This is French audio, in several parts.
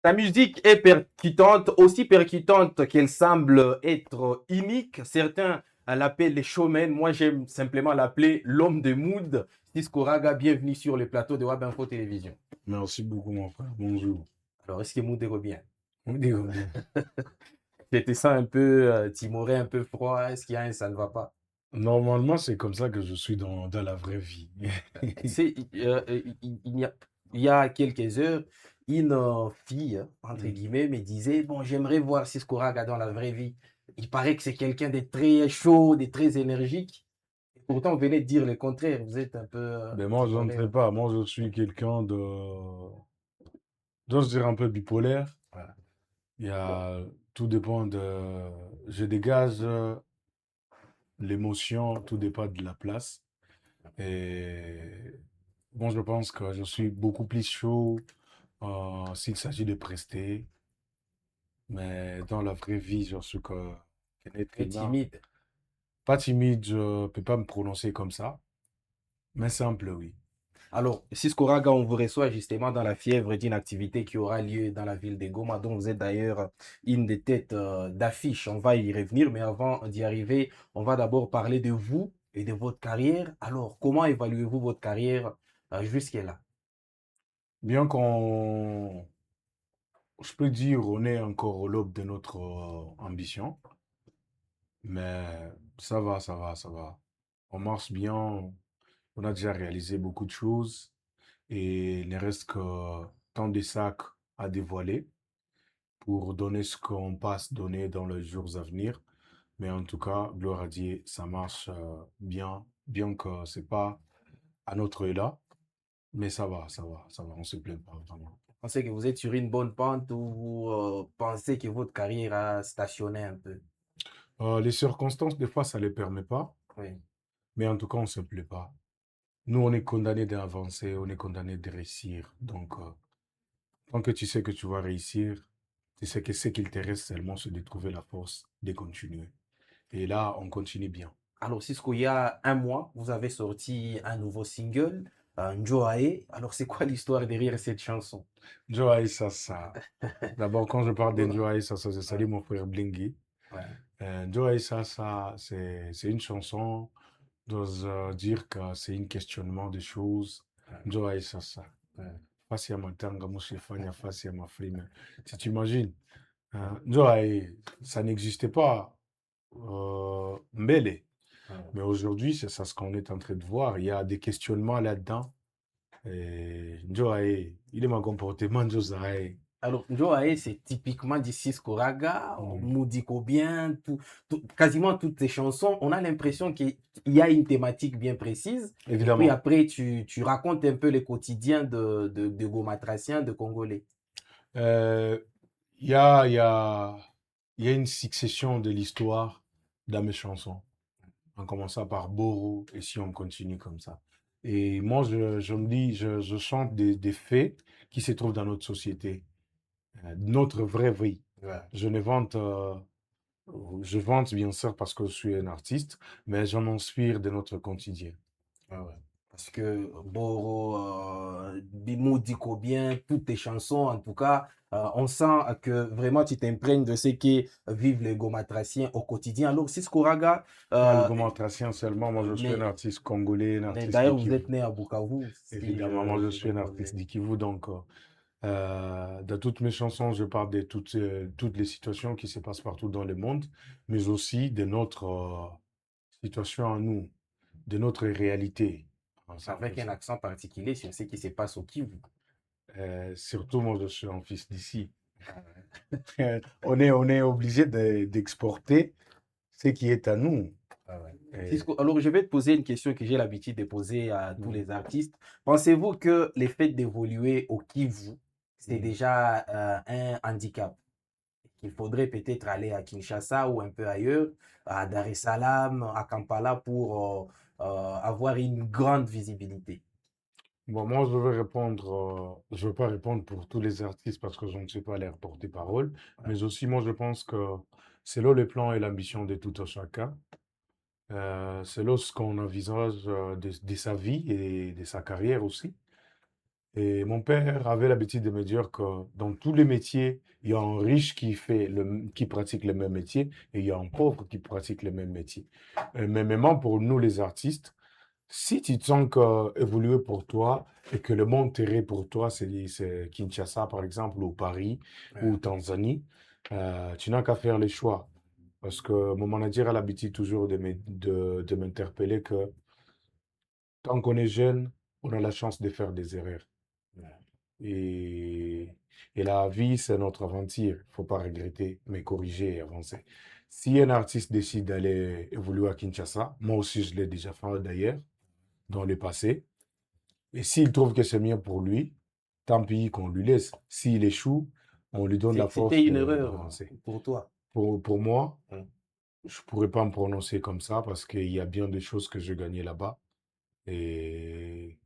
Ta musique est percutante, aussi percutante qu'elle semble être unique. Certains l'appellent les showmen. Moi, j'aime simplement l'appeler l'homme de mood. Cisco Raga, bienvenue sur le plateau de Web Info Télévision. Merci beaucoup, mon frère. Bonjour. Alors, est-ce que mood revient? On dit bien. J'étais ça un peu timoré, un peu froid. Est-ce qu'il y a un, ça ne va pas? Normalement, c'est comme ça que je suis dans la vraie vie. C'est, il y a quelques heures, une fille, entre Mm. guillemets, me disait, bon, j'aimerais voir Cisco Raga dans la vraie vie. Il paraît que c'est quelqu'un de très chaud, de très énergique. Et pourtant, vous venez de dire le contraire. Vous êtes un peu Mais moi, je ne timoré, sais hein. pas. Moi, je suis quelqu'un j'ose dire un peu bipolaire. Voilà. Il y a, tout dépend je dégage l'émotion, tout dépend de la place. Et bon, je pense que je suis beaucoup plus chaud s'il s'agit de prester. Mais dans la vraie vie, je suis qu'un être Très humain. timide. Pas timide, je peux pas me prononcer comme ça. Mais simple, oui. Alors, Cisco Raga, on vous reçoit justement dans la fièvre d'une activité qui aura lieu dans la ville de Goma, dont vous êtes d'ailleurs une des têtes d'affiche. On va y revenir, mais avant d'y arriver, on va d'abord parler de vous et de votre carrière. Alors, comment évaluez-vous votre carrière jusque-là? Bien je peux dire, on est encore au lobe de notre ambition, mais ça va, ça va, ça va. On marche bien, on a déjà réalisé beaucoup de choses et il ne reste que tant de sacs à dévoiler pour donner ce qu'on passe donner dans les jours à venir. Mais en tout cas, gloire à Dieu, ça marche bien, bien que c'est pas à notre là, mais ça va, ça va, ça va, on se plaint pas vraiment. Vous pensez que vous êtes sur une bonne pente ou vous pensez que votre carrière a stationné un peu? Les circonstances, des fois, ça ne les permet pas, Oui. mais en tout cas, on ne se plaît pas. Nous, on est condamné d'avancer, on est condamné de réussir. Donc, tant que tu sais que tu vas réussir, tu sais que ce qu'il te reste seulement, c'est de trouver la force de continuer. Et là, on continue bien. Alors, Cisco, il y a un mois, vous avez sorti un nouveau single, Njoae. Alors, c'est quoi l'histoire derrière cette chanson? Joe Aissassa. D'abord, quand je parle Ouais, d'Enjoy Aissassa, je salue mon frère Blingy. ouais, Joe Aissassa, c'est une chanson, j'ose dire que c'est un questionnement de choses. Joe Aissassa. ouais. Fasi ya matanga, Moussefania, Fasi ya Mafrime. Si tu imagines, Joe, ça n'existait pas Mbele. Mais aujourd'hui, c'est ça ce qu'on est en train de voir. Il y a des questionnements là-dedans. Et Joe, il est mon comportement, Josae. Alors, Njoae, c'est typiquement du Cisco Raga, Mm. Moudiko bien, quasiment toutes tes chansons. On a l'impression qu'il y a une thématique bien précise. Et puis Évidemment. après, tu racontes un peu le quotidien de Gomatraciens, de Congolais. Euh, Il y a, il y a, il y a une succession de l'histoire dans mes chansons, en commençant par Boro, et si on continue comme ça. Et moi, je me dis, je chante des faits qui se trouvent dans notre société, notre vraie vie. Ouais. Je ne vante, je vante bien sûr parce que je suis un artiste, mais j'en inspire de notre quotidien. Ah ouais. Parce que Boro, Bimou Diko bien, toutes tes chansons, en tout cas, on sent que vraiment tu t'imprègnes de ce que vivent les Gomatraciens au quotidien. Alors, Cisco Raga, Pas le euh, commentateur seulement, moi je suis un mais, artiste congolais, un mais artiste du d'ailleurs, vous Kivu. êtes né à Bukavu, si Évidemment, moi je je suis un reconnais. artiste du Kivu, donc dans toutes mes chansons, je parle de toutes les situations qui se passent partout dans le monde, mais aussi de notre situation à nous, de notre réalité. C'est un peu Avec un ça. accent particulier sur ce qui se passe au Kivu. Surtout, moi, je suis un fils d'ici. Ah ouais. On est obligé d'exporter ce qui est à nous. Ah ouais. Et, Cisco, alors, je vais te poser une question que j'ai l'habitude de poser à tous mm, les artistes. Pensez-vous que le fait d'évoluer au Kivu, c'est mm. déjà un handicap? Qu'il faudrait peut-être aller à Kinshasa ou un peu ailleurs, à Dar es Salaam, à Kampala pour avoir une grande visibilité. Bon, moi, je vais répondre, je ne veux pas répondre pour tous les artistes parce que je ne sais pas leur porter-parole, Ouais. mais aussi, moi, je pense que c'est là le plan et l'ambition de tout un chacun. C'est là ce qu'on envisage de sa vie et de sa carrière aussi. Et mon père avait l'habitude de me dire que dans tous les métiers, il y a un riche qui pratique le même métier et il y a un pauvre qui pratique le même métier. Mais même pour nous, les artistes, si tu te sens que évoluer pour toi et que le monde terré pour toi, c'est Kinshasa, par exemple, ou Paris, ou Ouais. Tanzanie, tu n'as qu'à faire les choix. Parce que mon manager a l'habitude toujours de m'interpeller que tant qu'on est jeune, on a la chance de faire des erreurs. Ouais. Et, et la vie, c'est notre aventure. Il faut pas regretter, mais corriger et avancer. Si un artiste décide d'aller évoluer à Kinshasa, moi aussi je l'ai déjà fait d'ailleurs, dans le passé, et s'il trouve que c'est mieux pour lui, tant pis qu'on lui laisse. S'il échoue, on lui donne la C'était force une erreur d'avancer. pour toi. Pour moi, Ouais. je pourrais pas me prononcer comme ça parce qu'il y a bien des choses que je gagnais là-bas. Et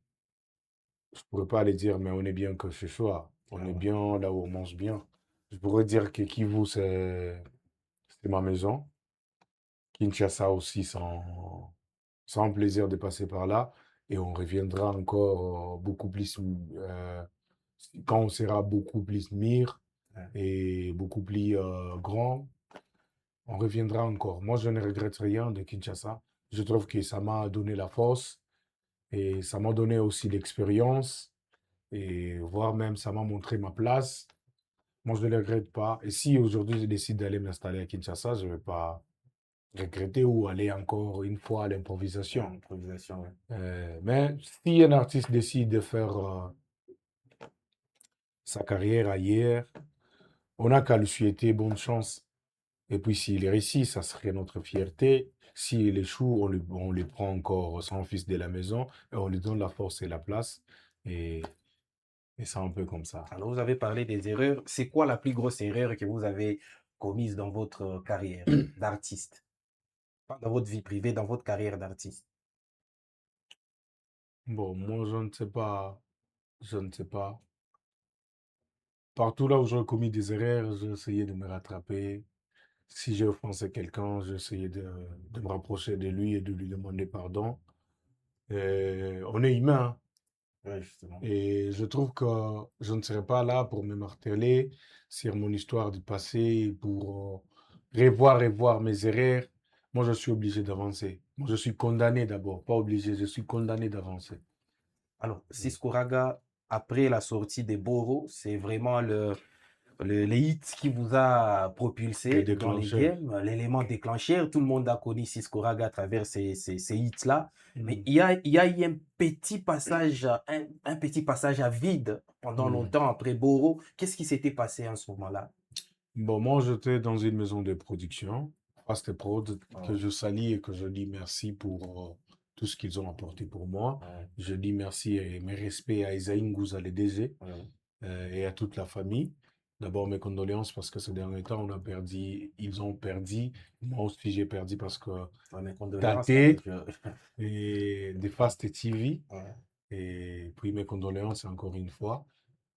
je pourrais pas aller dire, mais on est bien que ce soit. On Ah est ouais. bien là où on mange bien. Je pourrais dire que Kivu, c'est ma maison. Kinshasa aussi, sans plaisir de passer par là. Et on reviendra encore beaucoup plus, quand on sera beaucoup plus mûr Ouais. et beaucoup plus grand, on reviendra encore. Moi, je ne regrette rien de Kinshasa. Je trouve que ça m'a donné la force et ça m'a donné aussi l'expérience et voire même ça m'a montré ma place. Moi, je ne le regrette pas. Et si aujourd'hui je décide d'aller m'installer à Kinshasa, je ne vais pas regretter ou aller encore une fois à Ouais, l'improvisation. improvisation, ouais. Mais si un artiste décide de faire sa carrière ailleurs, on n'a qu'à lui souhaiter bonne chance. Et puis s'il réussit, ça serait notre fierté. S'il échoue, on lui prend encore son fils de la maison et on lui donne la force et la place. Et, et c'est un peu comme ça. Alors, vous avez parlé des erreurs. C'est quoi la plus grosse erreur que vous avez commise dans votre carrière d'artiste? Pas dans votre vie privée, dans votre carrière d'artiste. Bon, moi, je ne sais pas. Je ne sais pas. Partout là où j'ai commis des erreurs, j'ai essayé de me rattraper. Si j'ai offensé quelqu'un, j'ai essayé de me rapprocher de lui et de lui demander pardon. On est humain, hein. Ouais, justement. Et je trouve que je ne serai pas là pour me marteler sur mon histoire du passé, pour revoir et voir mes erreurs. Moi, je suis obligé d'avancer. Moi, je suis condamné d'abord, pas obligé, je suis condamné d'avancer. Alors, Mm. Cisco Raga, après la sortie des Boro, c'est vraiment les hits qui vous a Les propulsé dans les déclencheurs. games, l'élément déclencheur. Tout le monde a connu Cisco Raga à travers ces hits-là. Mais Mm. il y a eu un petit passage à vide pendant Mm. longtemps après Boro. Qu'est-ce qui s'était passé en ce moment-là? Bon, moi, j'étais dans une maison de production, Fast Prod, que Ouais, je salue et que je dis merci pour tout ce qu'ils ont apporté pour moi. ouais, Je dis merci et mes respects à Isaïe Ngouza, le DG, ouais. et à toute la famille. D'abord, mes condoléances parce que ces derniers temps, ils ont perdu. Moi aussi, j'ai perdu parce que Ouais, mes condoléances. Hein, daté et de Fast TV. ouais, Et puis mes condoléances encore une fois.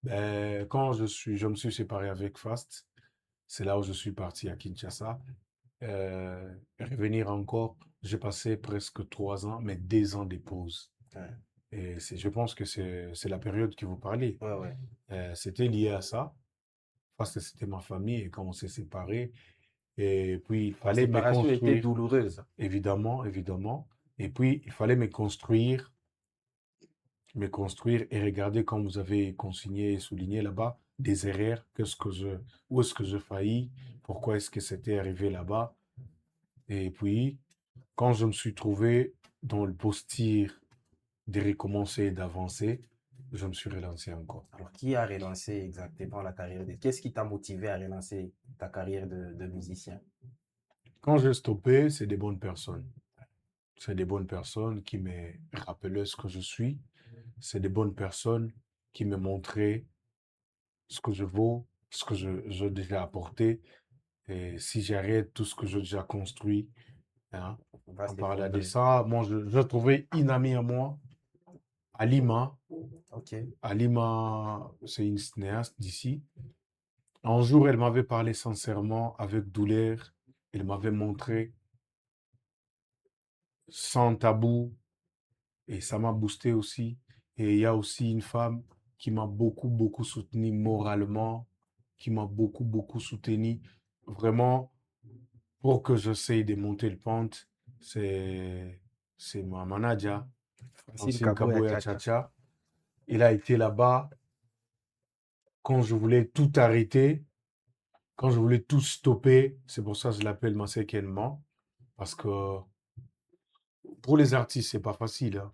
Ben, je me suis séparé avec Fast. C'est là où je suis parti à Kinshasa. Revenir encore, j'ai passé presque 3 ans, mais 2 ans de pause. ouais, Et je pense que c'est la période que vous parlez. ouais, ouais. C'était lié à ça, parce que c'était ma famille et quand on s'est séparés. Et puis, il La fallait me séparation était construire, douloureuse. évidemment, évidemment. Et puis, il fallait me construire et regarder, comme vous avez consigné et souligné là-bas, des erreurs, où est-ce que je faillis, pourquoi est-ce que c'était arrivé là-bas. Et puis, quand je me suis trouvé dans le posture de recommencer et d'avancer, je me suis relancé encore. Alors, qui a relancé exactement la carrière de... Qu'est-ce qui t'a motivé à relancer ta carrière de musicien? Quand j'ai stoppé, c'est des bonnes personnes. C'est des bonnes personnes qui me rappelaient ce que je suis. C'est des bonnes personnes qui me montraient ce que je vaux, ce que j'ai déjà apporté. Et si j'arrête tout ce que j'ai déjà construit, hein, On va en parlant de s'effondrer. ça, moi, je trouvais une amie à moi, Alima. Ok. Alima, c'est une cinéaste d'ici. Un jour, elle m'avait parlé sincèrement, avec douleur. Elle m'avait montré sans tabou et ça m'a boosté aussi. Et il y a aussi une femme. qui m'a beaucoup soutenu moralement, qui m'a beaucoup soutenu. Vraiment, pour que j'essaye de monter le pente, c'est, c'est ma manager, Francine Francine Kaboya Kaboya Chacha. Chacha. Il a été là-bas quand je voulais tout arrêter, quand je voulais tout stopper. C'est pour ça que je l'appelle Masekenman. Parce que pour les artistes, c'est pas facile, hein.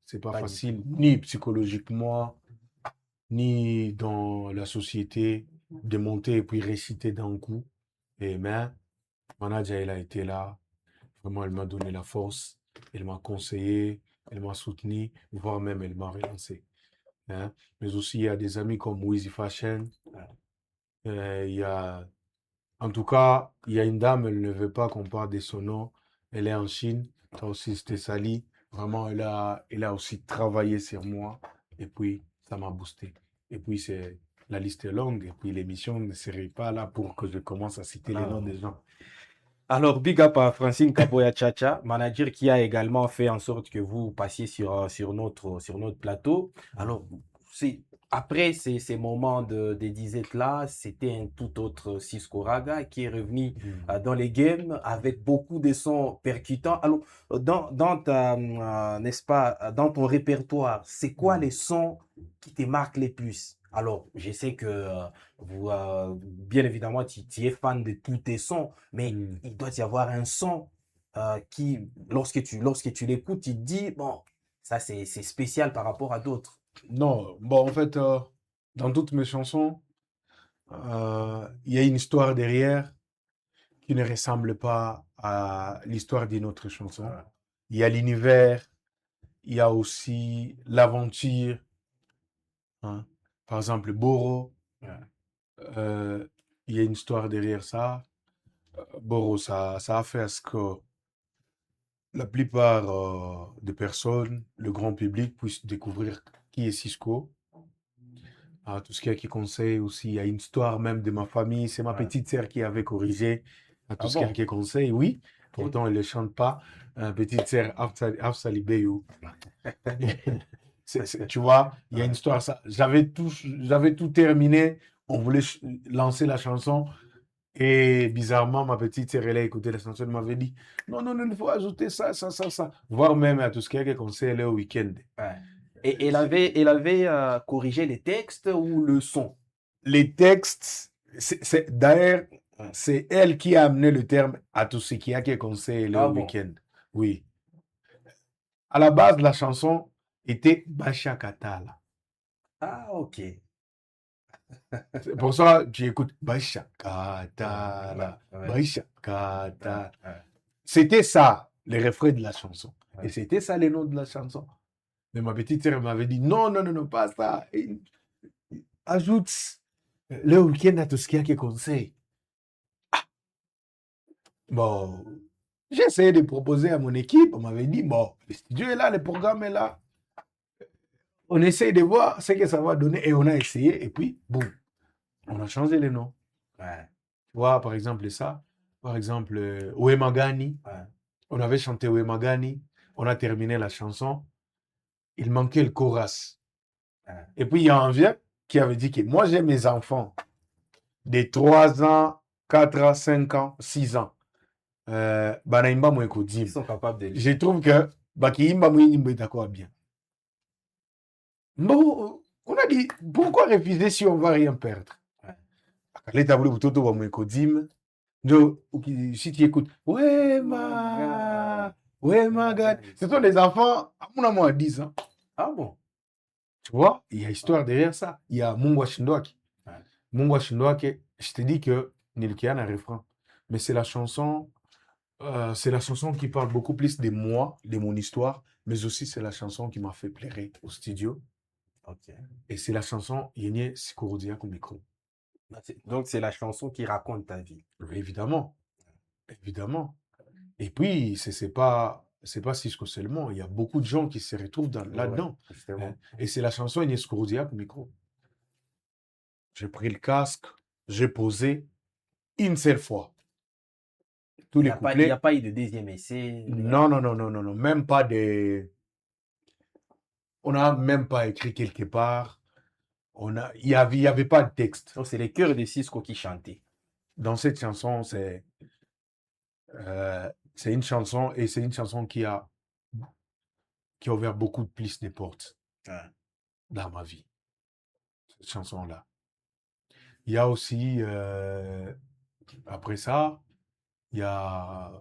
C'est pas Pas du tout. facile, ni psychologiquement, ni dans la société, de monter et puis réciter d'un coup. Et mais, manager, elle a été là. Vraiment, elle m'a donné la force. Elle m'a conseillé. Elle m'a soutenu. Voire même, elle m'a relancé, hein. Mais aussi, il y a des amis comme Wheezy Fashion. Il y a, en tout cas, il y a une dame, elle ne veut pas qu'on parle de son nom. Elle est en Chine. Ça aussi, c'était Sally. Vraiment, elle a aussi travaillé sur moi. Et puis, ça m'a boosté. Et puis, la liste est longue. Et puis, l'émission ne serait pas là pour que je commence à citer les noms Ah. des gens. Alors, big up à Francine Kaboya Chacha, manager qui a également fait en sorte que vous passiez sur notre plateau. Alors, après ces moments de disette-là, c'était un tout autre Cisco Raga qui est revenu dans les games avec beaucoup de sons percutants. Alors, n'est-ce pas, dans ton répertoire, c'est quoi les sons qui te marquent les plus? Alors, je sais que bien évidemment, tu es fan de tous tes sons, mais il doit y avoir un son qui, lorsque tu l'écoutes, tu te dis, bon, ça c'est spécial par rapport à d'autres. Non, bon, en fait, dans toutes mes chansons, il y a une histoire derrière qui ne ressemble pas à l'histoire d'une autre chanson. Il y a l'univers, il y a aussi l'aventure, hein. Par exemple, Boro, euh, il y a une histoire derrière ça. Boro, ça a fait à ce que la plupart des personnes, le grand public, puissent découvrir qui est Cisco. Ah, tout ce qui conseille aussi, il y a une histoire même de ma famille. C'est ma Ouais. petite sœur qui avait corrigé tout Ah ce bon? qui conseille, oui. Pourtant, elle ne chante pas. Petite sœur, Afsa Libeyou. Tu vois, il y a une histoire. J'avais tout terminé. On voulait lancer la chanson. Et bizarrement, ma petite sœur, elle a écouté la chanson. Elle m'avait dit, non, non, non, il faut ajouter ça, ça, ça, ça. Voire même à tout ce qui conseille, elle est au week-end. Ouais. Et elle avait corrigé les textes ou le son? Les textes, d'ailleurs, Ouais. c'est elle qui a amené le terme à tout ce qui conseille le Ah bon? week-end. Oui. À la base, la chanson était Bacha Katala. Ah, ok. C'est pour ça que tu écoutes Bacha Ouais, Katala, ouais, Bacha ouais, Katala. ouais, C'était ça, les refrains de la chanson. Et ouais. c'était ça, les noms de la chanson. Mais ma petite sœur m'avait dit, non, non, non, non, pas ça. Ajoute le week-end à tout ce qui conseille. Bon, j'ai essayé de proposer à mon équipe. On m'avait dit, bon, le studio est là, le programme est là. On essaye de voir ce que ça va donner. Et on a essayé. Et puis, boum, on a changé les noms. Ouais, Tu vois, par exemple, ça. Par exemple, Ouemagani. ouais, On avait chanté Ouemagani. On a terminé la chanson. Il manquait le chorus. ouais. Et puis, il y a un vieux qui avait dit que moi, j'ai mes enfants de 3 ans, 4 ans, 5 ans, 6 ans. Banaimba Ils sont capables de Je lire. trouve que Bakiimba Mouinimba est d'accord bien. Bon, on a dit, pourquoi refuser si on va rien perdre? Ouais. L'état voulu tout va Mouekodim. Si tu écoutes, ouais, ma God. Ce sont des enfants, à mon amour, à 10 ans. Ah bon? Tu vois, il y a histoire derrière ça. Il y a Mungwa Shindoaki. Ouais. Mungwa Shindoaki, je te dis que Nilkian a un refrain. Mais c'est la chanson qui parle beaucoup plus de moi, de mon histoire, mais aussi c'est la chanson qui m'a fait pleurer au studio. Ok. Et c'est la chanson Yenye Sikorodia au micro. Donc, c'est la chanson qui raconte ta vie. Oui, évidemment, évidemment. Et puis, c'est pas Cisco seulement. Il y a beaucoup de gens qui se retrouvent Ouais, là-dedans, hein. justement. Et c'est la chanson Yenye Sikorodia au micro. J'ai pris le casque, j'ai posé une seule fois. Tous Il n'y les a pas, il y a couplets. pas eu de deuxième essai. Non, non, non, non, non, non. Même pas des. On n'a même pas écrit quelque part. Il y avait pas de texte. Donc, c'est les chœurs de Cisco qui chantaient. Dans cette chanson, c'est une chanson et c'est une chanson qui a ouvert beaucoup plus de portes Ouais. dans ma vie. Cette chanson-là. Il y a aussi, après ça, il y a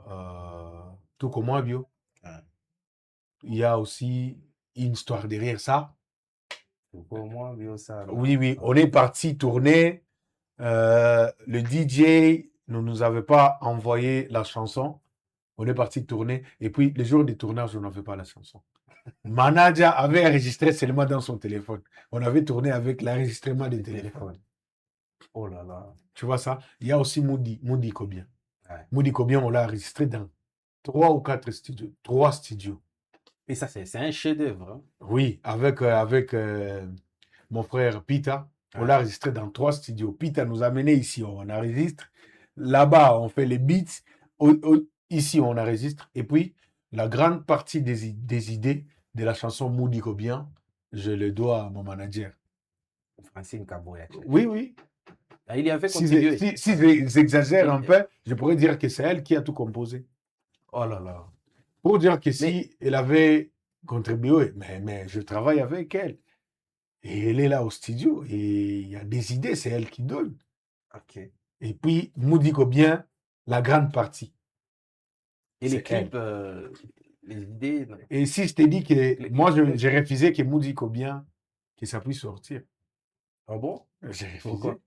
Tout comme moi, Bio. Ouais. Il y a aussi une histoire derrière ça. Pour moi, Bio, ça, là. Oui, oui, on est parti tourner. Le DJ ne nous avait pas envoyé la chanson. On est parti tourner. Et puis, le jour du tournage, on n'avait pas la chanson. Manager avait enregistré seulement dans son téléphone. On avait tourné avec l'enregistrement des Le téléphones. téléphone. Oh là là. Tu vois ça? Il y a aussi Moody Kobien. Ouais. Moody Kobien, on l'a enregistré dans 3 ou 4 studios. 3 studios. Et ça, c'est un chef-d'œuvre. Hein. Oui, avec mon frère Pita. On Ouais. l'a enregistré dans 3 studios. Pita nous a amené ici, on enregistre. Là-bas, on fait les beats. Ici, on enregistre. Et puis, la grande partie des idées de la chanson Moody Kobien, je le dois à mon manager. Francine Kaboya. Oui, oui. Ah, il y avait Si contribué. j'exagère un peu, je pourrais dire que c'est elle qui a tout composé. Oh là là. Pour dire que Mais, si elle avait contribué, mais je travaille avec elle. Et elle est là au studio. Et il y a des idées, c'est elle qui donne. ok. Et puis, Moody Kobien, la grande partie, Et les c'est elle. clips, les idées. Non. Et si je t'ai dit que Les- moi, les- j'ai refusé que Moody Kobien, que ça puisse sortir. Ah bon? J'ai refusé. Pourquoi?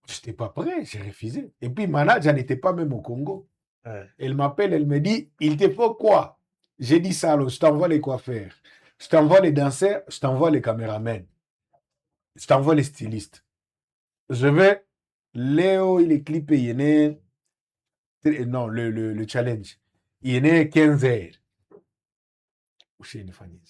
Je n'étais pas prêt, j'ai refusé. Et puis, manager n'était pas même au Congo. Ouais. Elle m'appelle, elle me dit, il te faut quoi? J'ai dit ça, alors, je t'envoie les coiffeurs, je t'envoie les danseurs, je t'envoie les caméramans, je t'envoie les stylistes. Je vais, Léo, il est clippé, il est né, non, le challenge, il est né 15 heures. Chez une famille.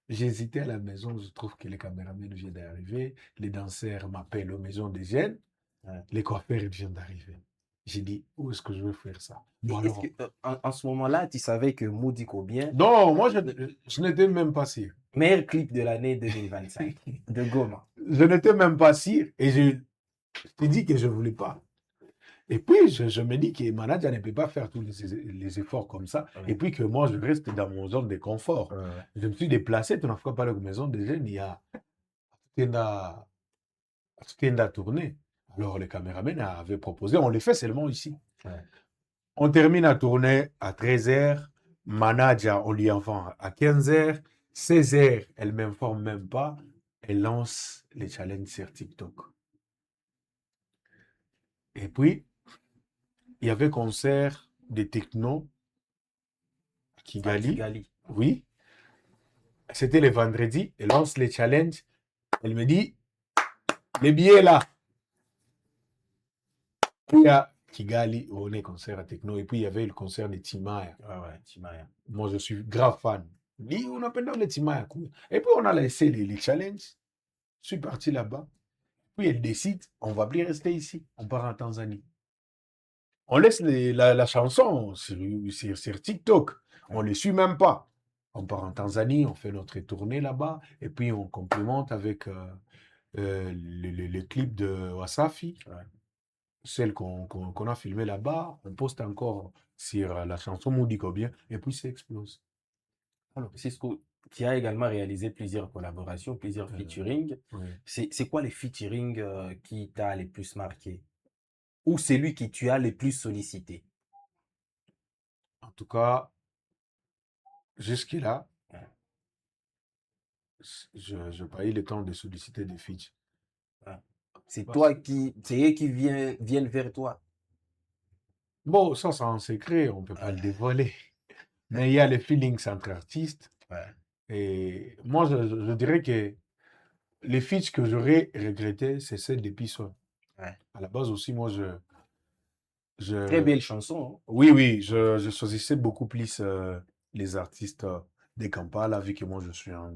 J'ai hésité à la maison, je trouve que les caméramans viennent d'arriver, les danseurs m'appellent aux maisons des jeunes, Ouais. les coiffeurs ils viennent d'arriver. J'ai dit, où est-ce que je vais faire ça? Bon, Est-ce alors, que, en ce moment-là, tu savais que Moody Kobien, non, moi, je n'étais même pas sûr. meilleur clip de l'année 2025 de Goma. Je n'étais même pas sûr et je t'ai dit que je ne voulais pas. Et puis, je me dis que le manager ne peut pas faire tous les efforts comme ça. Ouais. Et puis que moi, je reste dans mon zone de confort. Ouais. Je me suis déplacé, tu n'as pas la maison des jeunes, il y a tout à tourner. Alors, les caméramans avaient proposé, on les fait seulement ici. Ouais. On termine à tourner à 13h, manager, on lui envoie à 15h, 16h, elle ne m'informe même pas, elle lance les challenges sur TikTok. Et puis, il y avait concert de techno à À Kigali. Kigali. Oui, c'était le vendredi, elle lance les challenges, elle me dit, les billets là. Puis il y a Kigali, on est concert à techno, et puis il y avait le concert de Timaya. Ouais, Timaya. Moi, je suis grave fan. Dit, on appelle les Timaya. Et puis, on a laissé les challenges. Je suis parti là-bas. Puis, elle décide, on ne va plus rester ici. On part en Tanzanie. On laisse la chanson sur TikTok. On ne les suit même pas. On part en Tanzanie, on fait notre tournée là-bas. Et puis, on complémente avec le clip de Wasafi. Ouais. Celle qu'on a filmée là-bas. On poste encore sur la chanson Moody Kobien. Et puis, ça explose. Alors, Cisco, qui a également réalisé plusieurs collaborations, plusieurs featuring. Oui. C'est quoi les featuring qui t'a le plus marqué? Ou celui que tu as le plus sollicité? En tout cas, jusque-là, Ouais. je n'ai pas eu le temps de solliciter des feats. Ouais. C'est Parce- toi c'est eux qui viennent vers toi. Bon, ça, c'est un secret, on ne peut pas le dévoiler. Mais il y a les feelings entre artistes. Ouais. Et moi, je dirais que les feats que j'aurais regretté, c'est celle de Pisson. Ouais. À la base aussi, moi, Très belle chanson. oui, oui, je choisissais beaucoup plus les artistes de Kampala, vu que moi, je suis un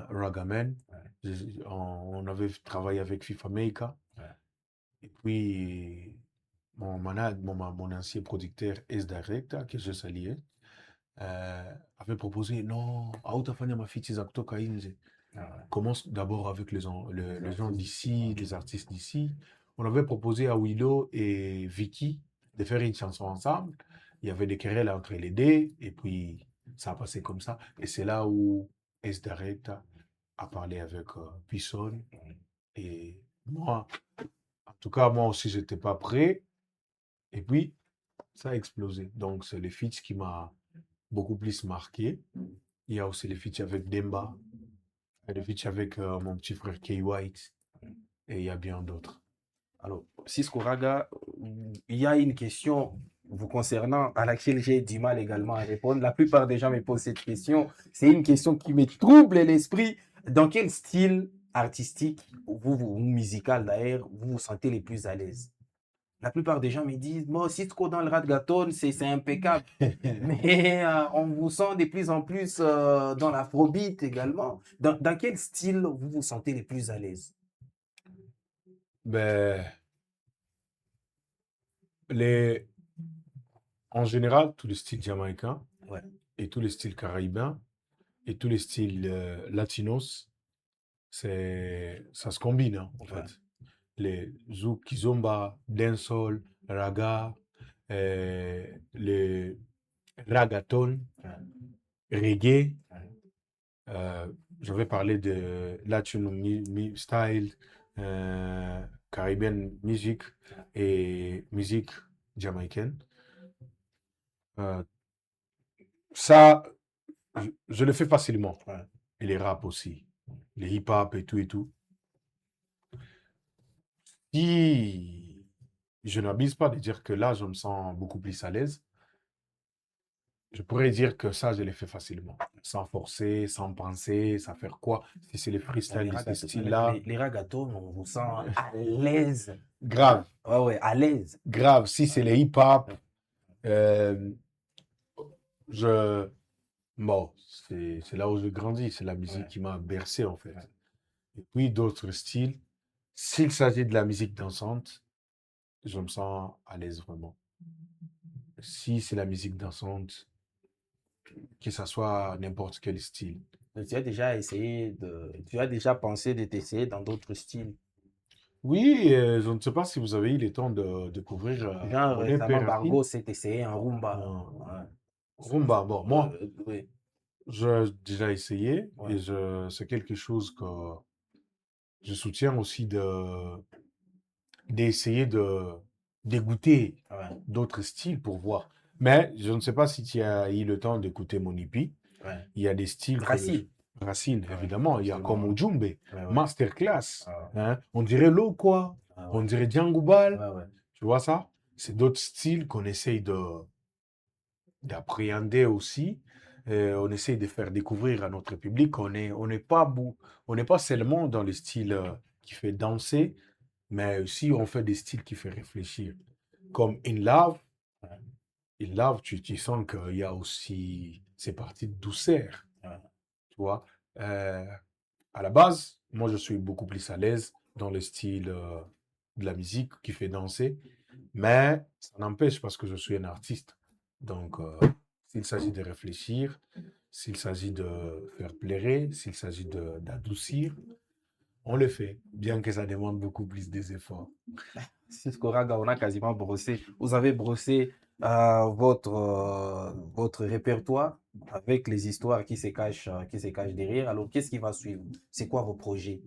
ragaman. Ouais. On avait travaillé avec FIFA Maker. Ouais. Et puis, mon ancien producteur S-Director, que je saluais, avait proposé, non, hautafanya mafichi za kutoka nje. Commence d'abord avec les gens d'ici, les artistes d'ici. On avait proposé à Willow et Vicky de faire une chanson ensemble. Il y avait des querelles entre les deux, et puis ça a passé comme ça. Et c'est là où Esdareta a parlé avec Pisson. Et moi, en tout cas, moi aussi, j'étais pas prêt. Et puis, ça a explosé. Donc, c'est le feat qui m'a beaucoup plus marqué. Il y a aussi le feat avec Demba, et le feat avec mon petit frère Kay White, et il y a bien d'autres. Alors, Cisco Raga, il y a une question vous concernant à laquelle j'ai du mal également à répondre. La plupart des gens me posent cette question. C'est une question qui me trouble l'esprit. Dans quel style artistique, ou musical d'ailleurs, vous vous sentez les plus à l'aise? La plupart des gens me disent, moi, Cisco dans le Radgaton, c'est impeccable. Mais on vous sent de plus en plus dans l'afrobeat également. Dans quel style vous vous sentez les plus à l'aise? Ben, les... En général, tous les styles jamaïcains, Ouais, et tous les styles caraïbins, et tous les styles latinos, ça se combine, hein, en ouais, fait. Les zouk, kizomba, dancehall, raga, les ragaton, ouais, reggae. ouais. euh, je vais parler de latino style, caribbean music et musique jamaïcaine. Euh, Ça, je le fais facilement. Ouais. Et les rap aussi. Les hip-hop et tout et tout. Si je n'abuse pas de dire que là, je me sens beaucoup plus à l'aise, je pourrais dire que ça, je l'ai fait facilement. Sans forcer, sans penser, sans faire quoi. Si c'est les freestyles de ce style-là, Les ragatones, on vous sent à l'aise. grave, Ouais, ouais, à l'aise. grave. Si c'est les hip-hop, euh, je... Bon, c'est là où j'ai grandi. C'est la musique Ouais, qui m'a bercé, en fait. ouais. Et puis d'autres styles. S'il s'agit de la musique dansante, je me sens à l'aise vraiment. Si c'est la musique dansante, que ça soit n'importe quel style. Mais tu as déjà essayé tu as déjà pensé de t'essayer dans d'autres styles. Oui, je ne sais pas si vous avez eu le temps de découvrir Genre mon EP récemment, Racine. Bargo s'est essayé en rumba. Euh, Ouais. Rumba, bon, moi, Oui, j'ai déjà essayé ouais, et c'est quelque chose que je soutiens aussi d'essayer de d'écouter ouais, d'autres styles pour voir. Mais je ne sais pas si tu as eu le temps d'écouter mon EP. ouais. Il y a des styles que Racine. Racine, Ouais, évidemment. Il y a comme absolument. Ujumbe, Ouais, ouais. Masterclass. Ah, Hein. On dirait l'eau, quoi. ah, ouais. On dirait Django Ball. Ouais, ouais. Tu vois ça? C'est d'autres styles qu'on essaye d'appréhender aussi. On essaye de faire découvrir à notre public. On n'est pas seulement dans le style qui fait danser, mais aussi on fait des styles qui fait réfléchir. Comme In Love. Ouais, In Love, tu sens qu'il y a aussi ces parties de douceur. ouais. Tu vois? Euh, à la base, moi, je suis beaucoup plus à l'aise dans le style de la musique qui fait danser, mais ça n'empêche parce que je suis un artiste. Donc, s'il s'agit de réfléchir, s'il s'agit de faire plaire, s'il s'agit d'adoucir, on le fait, bien que ça demande beaucoup plus des efforts. Cisco Raga, on a quasiment brossé. Vous avez brossé votre répertoire avec les histoires qui se cachent derrière. Alors, qu'est-ce qui va suivre? C'est quoi vos projets?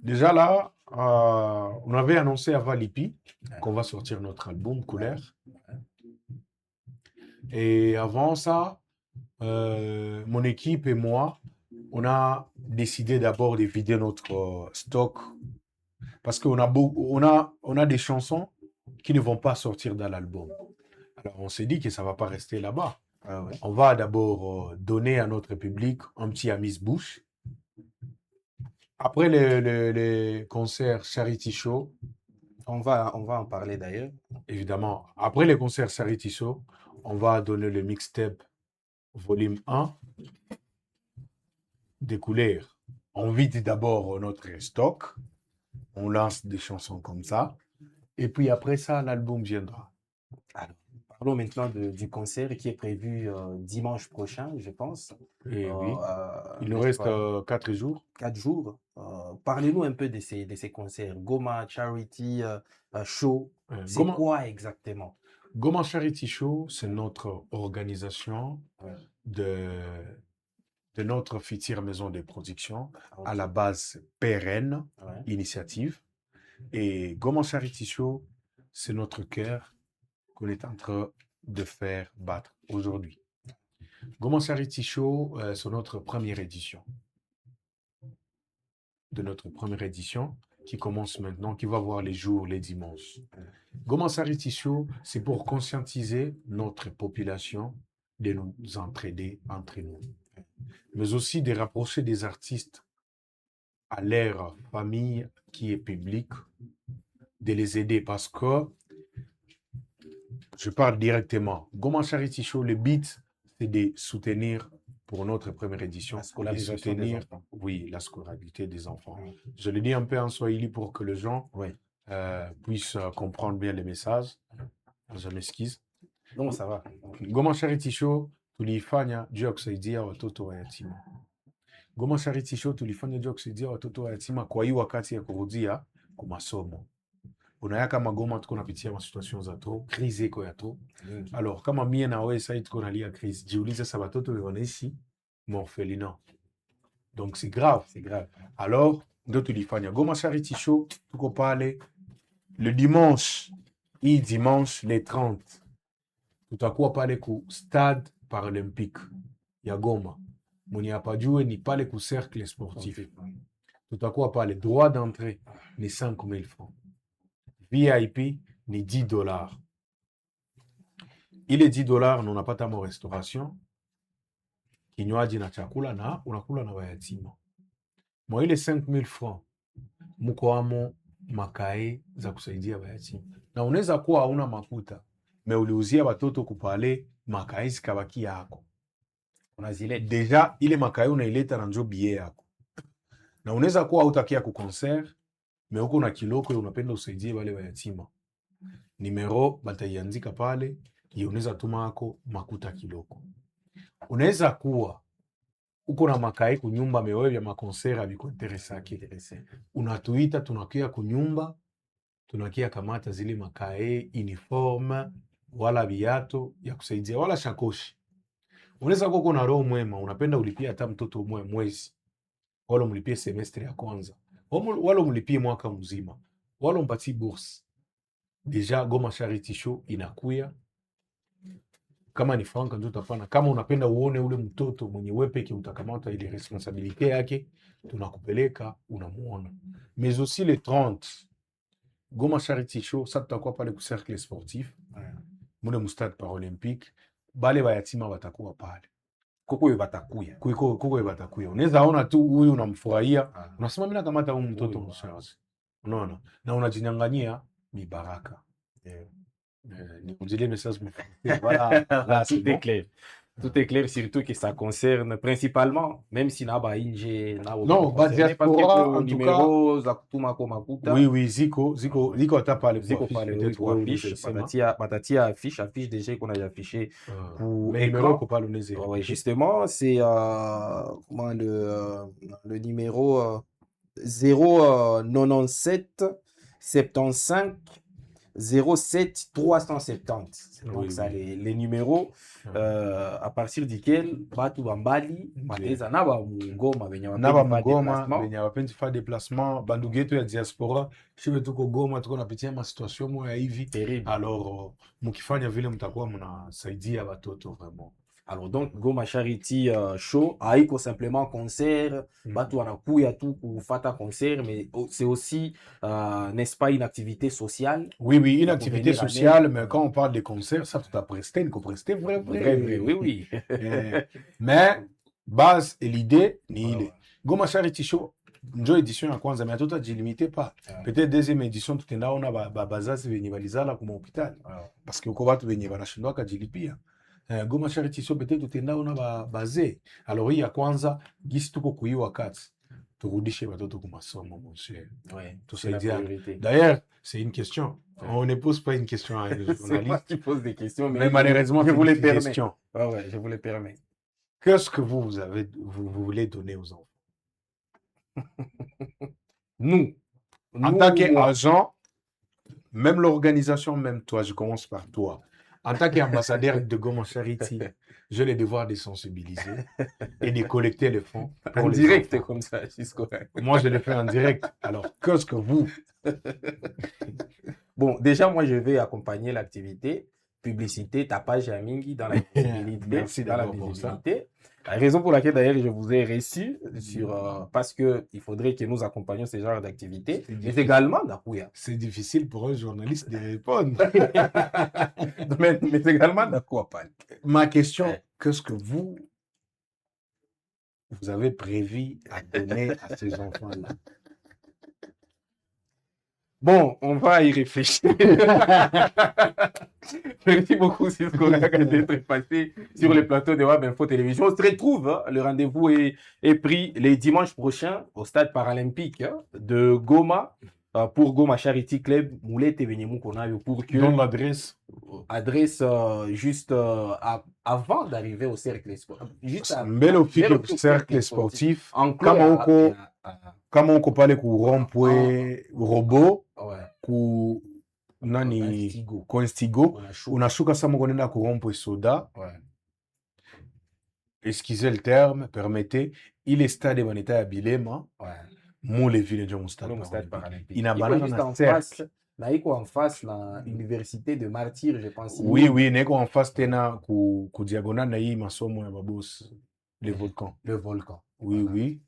Déjà là, on avait annoncé à Valipi Ouais, qu'on va sortir notre album ouais, Couleur. Et avant ça, mon équipe et moi, on a décidé d'abord de vider notre stock parce on a des chansons qui ne vont pas sortir dans l'album. Alors on s'est dit que ça ne va pas rester là-bas. ouais, ouais. On va d'abord donner à notre public un petit amuse-bouche. Après les concerts Charity Show, On va en parler d'ailleurs. évidemment, après les concerts Charity Show, on va donner le mixtape volume 1 des couleurs. On vide d'abord notre stock, on lance des chansons comme ça, et puis après ça, l'album viendra. Alors, Parlons maintenant du concert qui est prévu dimanche prochain, je pense. Et oui, il nous N'est-ce reste pas? 4 jours. 4 jours. Parlez-nous un peu de ces concerts. Goma Charity Show. C'est Goma, quoi exactement? Goma Charity Show, c'est notre organisation Ouais. de, de notre future maison de production, Ok. à la base pérenne, Ouais. initiative. Et Goma Charity Show, c'est notre cœur qu'on est en train de faire battre aujourd'hui. Goma Charity Show, c'est notre première édition. De notre première édition qui commence maintenant, qui va voir les jours, les dimanches. Goma Charity Show, c'est pour conscientiser notre population de nous entraider entre nous, mais aussi de rapprocher des artistes à leur famille qui est publique, de les aider parce que je parle directement. Goma Charity Show, le but, c'est de soutenir pour notre première édition, La de scolarisation des soutenir, enfants. oui, la scolarité des enfants. Ouais. Je le dis un peu en swahili pour que les gens Ouais. puissent comprendre bien les messages. Je m'excuse. Donc ça va. Goma Charity Show tulifanya juu ya kusaidia watoto wa yatima. Goma Charity Show tulifanya juu ya kusaidia watoto wa yatima kwa hii wakati ya kurudia kwa masomo. Unaya kama Goma tuko napitia ma situation za trop, crise iko ya trop. Alors kama mie na wewe sasa tuko nalia crise, jiulize sa watoto wanaishi morphelinat. Donc c'est grave. C'est grave. Alors ndio tulifanya Goma Charity Show, tuko pale le dimanche, hii dimanche le 30. Tutakuwa pale ku stade paralympique ya Goma. Mwenye hapajue ni pale ku cercle sportif. Tutakuwa pale, droit d'entrée ni 5,000 francs. VIP ni $10. Ile $10 na unapata mo restauration, kinywaji na chakula na unakula na wayatima. Mwa ile 5,000 francs muko amo makae za kusaidia wayatima. Na unaweza kuwa hauna makuta, me uliuzia watoto kupale makae zikabaki yako. Unazileta. Deja ile makae unaileta na njo bie yako. Na unaweza kuwa hautakia ku concert, me uko na kiloko unapenda usaidie wale wayatima. Numero bataiandika pale, unaweza tuma ako makuta kiloko. Unaweza kuwa uko na makae kunyumba mewewe vya makonsera abiko interesake. Unatuita tunakia kunyumba, tunakia kamata zile makae, uniforme, wala viato ya kusaidia, wala shakoshi. Unaweza kuwa na roho mwema, unapenda ulipia hata mtoto mwezi, wala mlipie semestre ya kwanza, wala mlipie mwaka mzima, wala mpatie bourse. Deja Goma Charity Show inakuya. Kama ni franka ndio utafanya. Kama unapenda uone ule mtoto mwenye wewe peke utakamata ile responsabilité yake, tunakupeleka unamuona. Mais aussi le 30 Goma Charity Show, ça tutakuwa pale ku cercle sportif. Mune mu stade paralympique, bale bayatima watakuwa pale. Kuko batakuya. Kuko batakuya. Unaweza ona tu huyu unamfurahia, unasema mimi nakamata huyu mtoto mshauri. Unaona? Na unajinyang'anyia mibaraka. Vous dites les messages, voilà, là, tout est clair. Tout est clair, surtout que ça concerne principalement, même si Naba Inge, non, diaspora, en tout cas. Oui, Zico a pas Batatia affiche déjà qu'on a affiché. Mais numéro qu'on parle ouais, justement, c'est le numéro 097 75 07 370. C'est donc ça les numéros à partir duquel Batu Bambali, Mateza Naba Mugoma, Benya wapendi fa déplacement, bandugu yetu ya diaspora, shibe tuko Goma tuko napitia ma situation moya hivi. Alors mukifanya vile mtakuwa mnasaidia watoto vraiment. Alors donc Goma Charity Show haiko simplement concert, batu wanakuya tu kufata concert, mais c'est aussi n'est-ce pas une activité sociale? Oui, une activité sociale, mais quand on parle de concert, ça tout à prester, une co-prester vrai. Oui. Mais base et l'idée ni ile. Goma Charity Show njo édition ya kwanza, mais tout a limité pas. Peut-être deuxième édition tutenda ona bazazi venye balizala kuma hospitali. Parce que uko watu venye banashindwa kujilipia. Goma Charity Show peut-être tutenda ona bazé. Alors hii ya kwanza gisi tuko kuiwa wakati turudishe watoto kwa masomo mon cher. Ouais, tout ça. D'ailleurs, c'est une question. Ouais. On ne pose pas une question à un C'est moi journaliste, qui pose des questions, mais mais malheureusement, je c'est vous une les permets. suggestion. Ouais, ouais, je vous les permets. Qu'est-ce que vous voulez donner aux enfants? Nous, En nous tant ou moi. qu'agent, même l'organisation, même toi, je commence par toi. En tant qu'ambassadeur de Goma Charity, j'ai le devoir de sensibiliser et de collecter les fonds En pour les direct enfants. comme ça, jusqu'au. Moi, je le fais en direct. Alors, qu'est-ce que vous? Bon, déjà, moi, je vais accompagner l'activité, publicité, tapage à Mingi dans la visibilité. Merci Dans la d'abord pour ça. visibilité. La raison pour laquelle, d'ailleurs, je vous ai reçu parce qu'il faudrait que nous accompagnions ce genre d'activité, C'est mais difficile. également d'Akouya. C'est difficile pour un journaliste de répondre. Mais également d'Akwapal. Ma question, qu'est-ce que vous avez prévu à donner à ces enfants-là? Bon, on va y réfléchir. Merci beaucoup, Cisco Raga, d'être passé sur le plateau de Web Info Télévision. On se retrouve, hein, le rendez-vous est pris les dimanches prochains au stade paralympique hein, de Goma pour Goma Charity Club. Moulette et Benyemou qu'on a eu pour que. Donne l'adresse. Adresse juste avant d'arriver au cercle sportif. Juste à, Mbele ufike au ku cercle sportif Enclos kama huko à- kama uko pale ku rond-point robot ouais, ku nani Instigo. Constigo Unashuka. unashuka sama unaenda ku rond-point soda, Ouais. excusez le terme, permettez, ile stade baneta ya Bilema Ouais. mule vile ndio stade Ule stade paralympique paralympique. inabanana Juste na en cercle. face, na iko en face la université de Martyrs, je pense. Oui, oui, neko en face tena ku diagonal na hii masomo ya babos le volcan. Le volcan. Oui, Voilà. oui,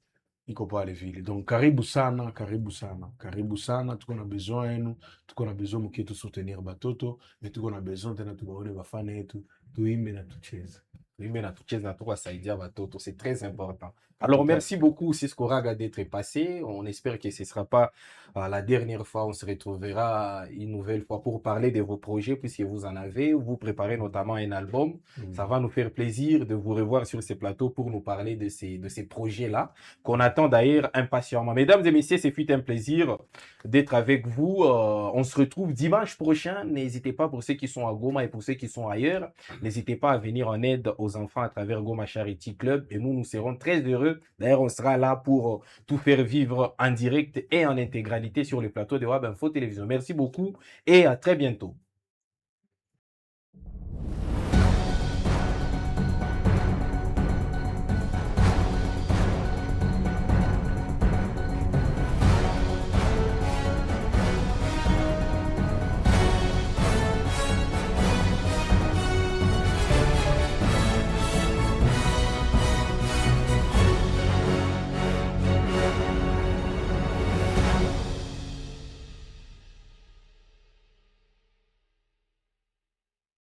iko pale vile. Donc karibu sana, karibu sana, karibu sana. Tuko na besoin yenu, tuko na besoin mukie tu soutenir batoto, mais tuko na besoin tena tubaone bafana yetu, tuimbe na tucheze. Tuimbe na tucheze na tuwasaidia watoto, c'est très important. Alors, merci beaucoup, Cisco Raga, d'être passé. On espère que ce ne sera pas la dernière fois. On se retrouvera une nouvelle fois pour parler de vos projets, puisque vous en avez. Vous préparez notamment un album. Ça va nous faire plaisir de vous revoir sur ces plateaux pour nous parler de ces projets-là, qu'on attend d'ailleurs impatiemment. Mesdames et messieurs, ce fut un plaisir d'être avec vous. On se retrouve dimanche prochain. N'hésitez pas, pour ceux qui sont à Goma et pour ceux qui sont ailleurs, n'hésitez pas à venir en aide aux enfants à travers Goma Charity Club. Et nous serons très heureux. D'ailleurs, on sera là pour tout faire vivre en direct et en intégralité sur le plateau de Web Info Télévision. Merci beaucoup et à très bientôt.